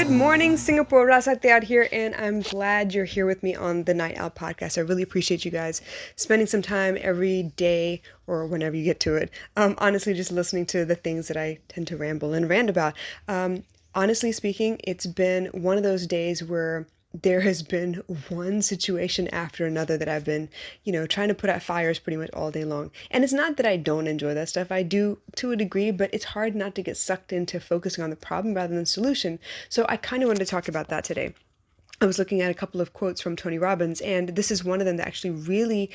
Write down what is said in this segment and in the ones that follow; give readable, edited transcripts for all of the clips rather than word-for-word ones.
Good morning, Singapore. Rasate out here, and I'm glad you're here with me on the Night Out podcast. I really appreciate you guys spending some time every day or whenever you get to it. Honestly, just listening to the things that I tend to ramble and rant about. Honestly speaking, it's been one of those days where there has been one situation after another that I've been, trying to put out fires pretty much all day long. And it's not that I don't enjoy that stuff. I do to a degree, but it's hard not to get sucked into focusing on the problem rather than the solution. So I kind of wanted to talk about that today. I was looking at a couple of quotes from Tony Robbins, and this is one of them that actually really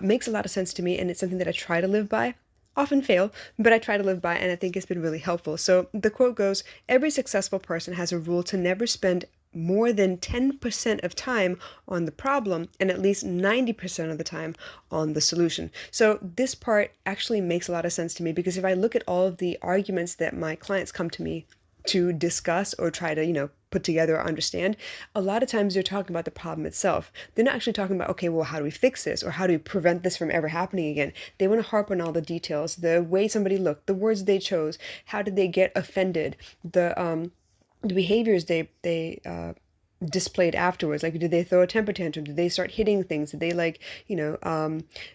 makes a lot of sense to me, and it's something that I try to live by. Often fail, but I try to live by, and I think it's been really helpful. So the quote goes, every successful person has a rule to never spend more than 10% of time on the problem and at least 90% of the time on the solution. So this part actually makes a lot of sense to me because if I look at all of the arguments that my clients come to me to discuss or try to, put together or understand, a lot of times they're talking about the problem itself. They're not actually talking about, okay, well, how do we fix this? Or how do we prevent this from ever happening again? They want to harp on all the details, the way somebody looked, the words they chose, how did they get offended, the behaviors they displayed afterwards. Like, did they throw a temper tantrum? Did they start hitting things? Did they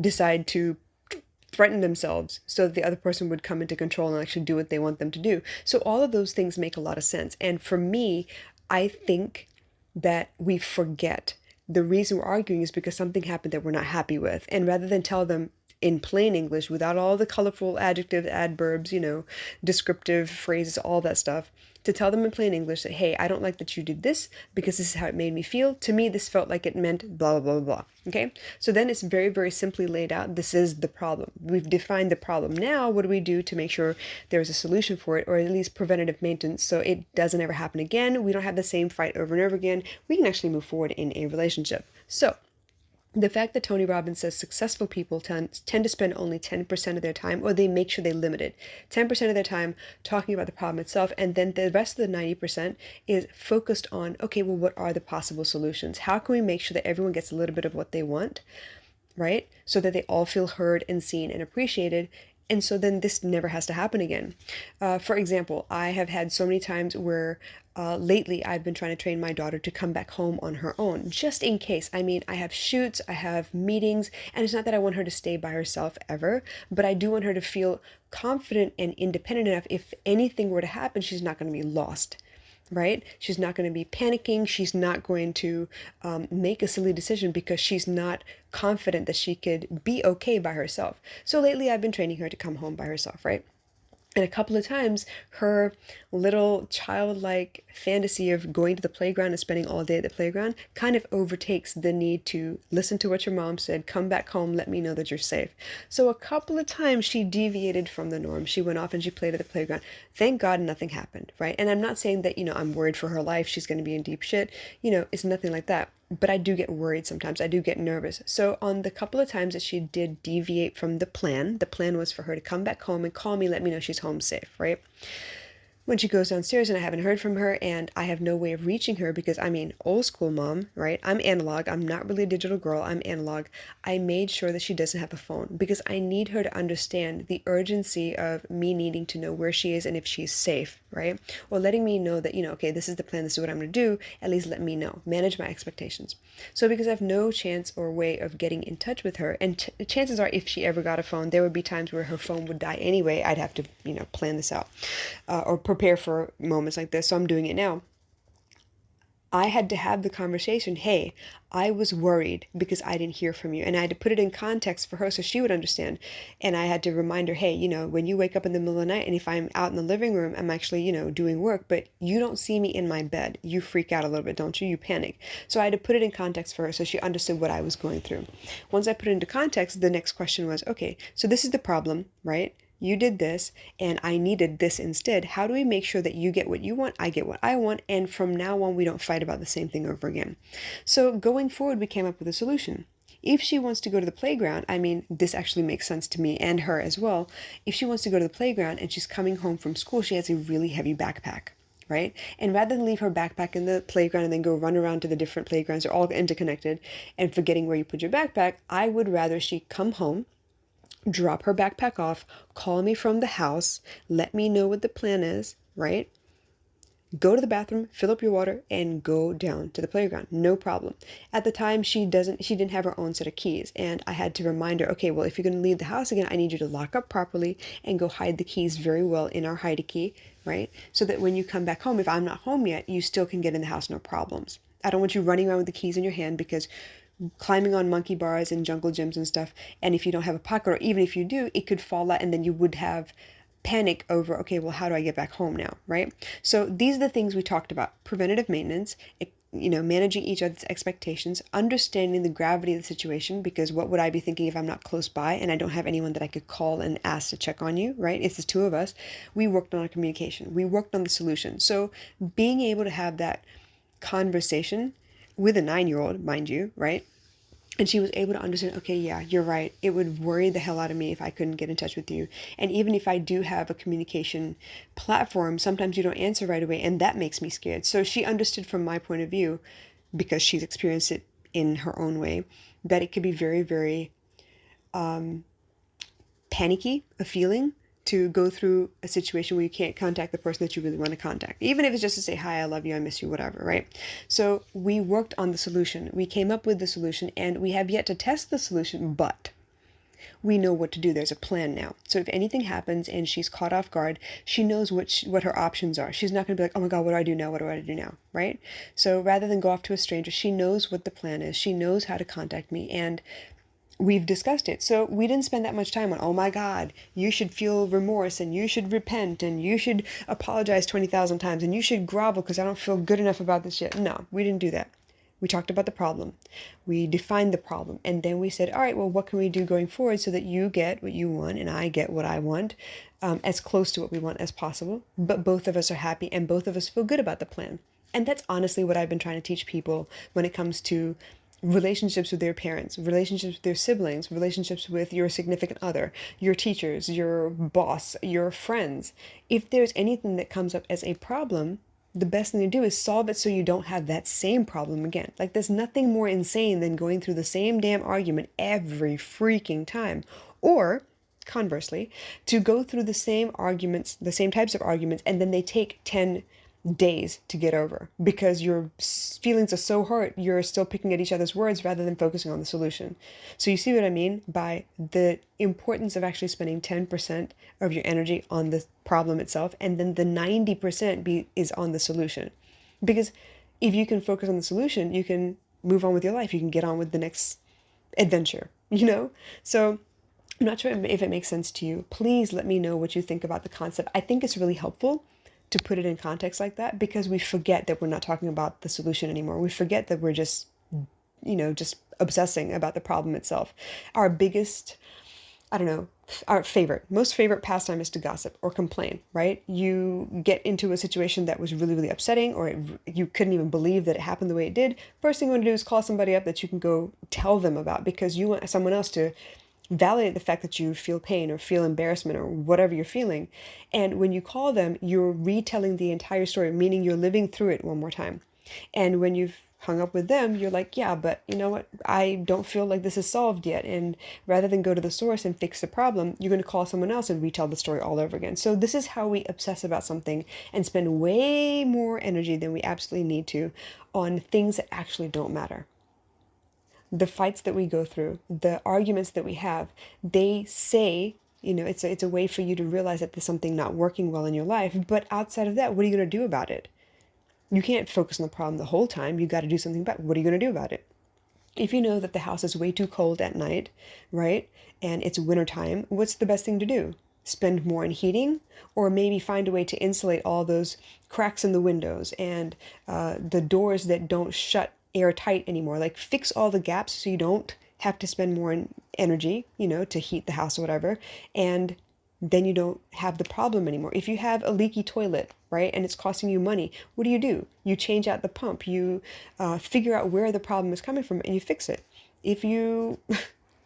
decide to threaten themselves so that the other person would come into control and actually do what they want them to do? So all of those things make a lot of sense. And for me, I think that we forget the reason we're arguing is because something happened that we're not happy with. And rather than tell them in plain English without all the colorful adjectives, adverbs, descriptive phrases, all that stuff, to tell them in plain English that, hey, I don't like that you did this because this is how it made me feel. To me, this felt like it meant blah, blah, blah, blah. Okay? So then it's very, very simply laid out. This is the problem. We've defined the problem. Now, what do we do to make sure there's a solution for it, or at least preventative maintenance so it doesn't ever happen again? We don't have the same fight over and over again. We can actually move forward in a relationship. So the fact that Tony Robbins says successful people tend to spend only 10% of their time, or they make sure they limit it, 10% of their time talking about the problem itself, and then the rest of the 90% is focused on, okay, well, what are the possible solutions? How can we make sure that everyone gets a little bit of what they want, right? So that they all feel heard and seen and appreciated. And so then this never has to happen again. For example, I have had so many times where lately I've been trying to train my daughter to come back home on her own, just in case. I mean, I have shoots, I have meetings, and it's not that I want her to stay by herself ever, but I do want her to feel confident and independent enough. If anything were to happen, she's not going to be lost. Right? She's not going to be panicking. She's not going to make a silly decision because she's not confident that she could be okay by herself. So lately I've been training her to come home by herself, right? And a couple of times, her little childlike fantasy of going to the playground and spending all day at the playground kind of overtakes the need to listen to what your mom said, come back home, let me know that you're safe. So a couple of times she deviated from the norm. She went off and she played at the playground. Thank God nothing happened, right? And I'm not saying that, I'm worried for her life. She's going to be in deep shit. It's nothing like that. But I do get worried sometimes. I do get nervous. So on the couple of times that she did deviate from the plan was for her to come back home and call me, let me know she's home safe, right? When she goes downstairs and I haven't heard from her and I have no way of reaching her because old school mom, right? I'm analog. I'm not really a digital girl. I'm analog. I made sure that she doesn't have a phone because I need her to understand the urgency of me needing to know where she is and if she's safe, right? Or letting me know that, okay, this is the plan. This is what I'm going to do. At least let me know. Manage my expectations. So because I have no chance or way of getting in touch with her, and chances are if she ever got a phone, there would be times where her phone would die anyway. I'd have to, plan this out or prepare for moments like this. So I'm doing it now. I had to have the conversation. Hey, I was worried because I didn't hear from you. And I had to put it in context for her so she would understand. And I had to remind her, hey, when you wake up in the middle of the night and if I'm out in the living room, I'm actually, doing work, but you don't see me in my bed. You freak out a little bit, don't you? You panic. So I had to put it in context for her so she understood what I was going through. Once I put it into context, the next question was, okay, so this is the problem, right? You did this and I needed this instead. How do we make sure that you get what you want, I get what I want, and from now on we don't fight about the same thing over again? So going forward, we came up with a solution. If she wants to go to the playground, this actually makes sense to me and her as well. If she wants to go to the playground and she's coming home from school, she has a really heavy backpack, right? And rather than leave her backpack in the playground and then go run around to the different playgrounds, they're all interconnected, and forgetting where you put your backpack, I would rather she come home, drop her backpack off, call me from the house, let me know what the plan is, right? Go to the bathroom, fill up your water, and go down to the playground. No problem. At the time, she didn't have her own set of keys, and I had to remind her, okay, well, if you're going to leave the house again, I need you to lock up properly and go hide the keys very well in our hide key, right? So that when you come back home, if I'm not home yet, you still can get in the house, no problems. I don't want you running around with the keys in your hand, because climbing on monkey bars and jungle gyms and stuff, and if you don't have a pocket, or even if you do, it could fall out, and then you would have panic over, okay, well, how do I get back home now, right? So these are the things we talked about: preventative maintenance, managing each other's expectations, understanding the gravity of the situation, because what would I be thinking if I'm not close by and I don't have anyone that I could call and ask to check on you, right? It's the two of us. We worked on our communication. We worked on the solution. So being able to have that conversation with a 9-year-old, mind you, right? And she was able to understand, okay, yeah, you're right. It would worry the hell out of me if I couldn't get in touch with you. And even if I do have a communication platform, sometimes you don't answer right away, and that makes me scared. So she understood from my point of view, because she's experienced it in her own way, that it could be very, very panicky, a feeling, to go through a situation where you can't contact the person that you really want to contact, even if it's just to say, hi, I love you, I miss you, whatever, right? So we worked on the solution. We came up with the solution, and we have yet to test the solution, but we know what to do. There's a plan now. So if anything happens and she's caught off guard, she knows what her options are. She's not going to be like, oh my God, what do I do now? What do I do now? Right? So rather than go off to a stranger, she knows what the plan is. She knows how to contact me, and we've discussed it. So we didn't spend that much time on, oh my God, you should feel remorse, and you should repent, and you should apologize 20,000 times, and you should grovel because I don't feel good enough about this yet. No, we didn't do that. We talked about the problem. We defined the problem. And then we said, all right, well, what can we do going forward so that you get what you want and I get what I want, as close to what we want as possible, but both of us are happy and both of us feel good about the plan. And that's honestly what I've been trying to teach people when it comes to relationships with their parents, relationships with their siblings, relationships with your significant other, your teachers, your boss, your friends. If there's anything that comes up as a problem, the best thing to do is solve it so you don't have that same problem again. Like, there's nothing more insane than going through the same damn argument every freaking time. Or, conversely, to go through the same arguments, the same types of arguments, and then they take 10 days to get over because your feelings are so hurt, you're still picking at each other's words rather than focusing on the solution. So you see what I mean by the importance of actually spending 10% of your energy on the problem itself, and then the 90% is on the solution. Because if you can focus on the solution, you can move on with your life. You can get on with the next adventure, So I'm not sure if it makes sense to you. Please let me know what you think about the concept. I think it's really helpful to put it in context like that, because we forget that we're not talking about the solution anymore. We forget that we're just obsessing about the problem itself. Our biggest, our most favorite pastime is to gossip or complain, right? You get into a situation that was really, really upsetting, or you couldn't even believe that it happened the way it did. First thing you want to do is call somebody up that you can go tell them about, because you want someone else to validate the fact that you feel pain or feel embarrassment or whatever you're feeling. And when you call them, you're retelling the entire story, meaning you're living through it one more time. And when you've hung up with them, you're like, yeah, but you know what? I don't feel like this is solved yet. And rather than go to the source and fix the problem, you're going to call someone else and retell the story all over again. So this is how we obsess about something and spend way more energy than we absolutely need to on things that actually don't matter. The fights that we go through, the arguments that we have, they say, it's a way for you to realize that there's something not working well in your life. But outside of that, what are you going to do about it? You can't focus on the problem the whole time. You got to do something about it. What are you going to do about it? If you know that the house is way too cold at night, right, and it's wintertime, what's the best thing to do? Spend more on heating, or maybe find a way to insulate all those cracks in the windows and the doors that don't shut airtight anymore. Like, fix all the gaps so you don't have to spend more energy, to heat the house or whatever. And then you don't have the problem anymore. If you have a leaky toilet, right, and it's costing you money, what do? You change out the pump. You figure out where the problem is coming from and you fix it. If you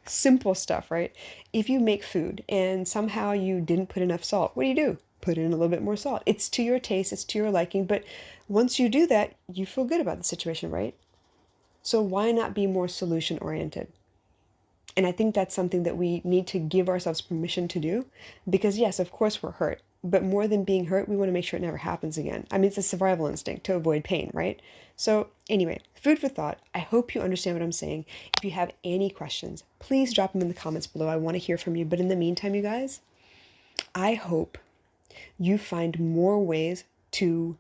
simple stuff, right? If you make food and somehow you didn't put enough salt, what do? Put in a little bit more salt. It's to your taste, it's to your liking, but once you do that, you feel good about the situation, right? So why not be more solution oriented? And I think that's something that we need to give ourselves permission to do, because yes, of course we're hurt. But more than being hurt, we want to make sure it never happens again. I mean, it's a survival instinct to avoid pain, right? So anyway, food for thought. I hope you understand what I'm saying. If you have any questions, please drop them in the comments below. I want to hear from you. But in the meantime, you guys, I hope you find more ways to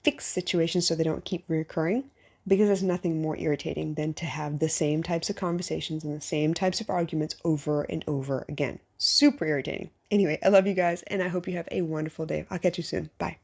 fix situations so they don't keep reoccurring, because there's nothing more irritating than to have the same types of conversations and the same types of arguments over and over again. Super irritating. Anyway, I love you guys, and I hope you have a wonderful day. I'll catch you soon. Bye.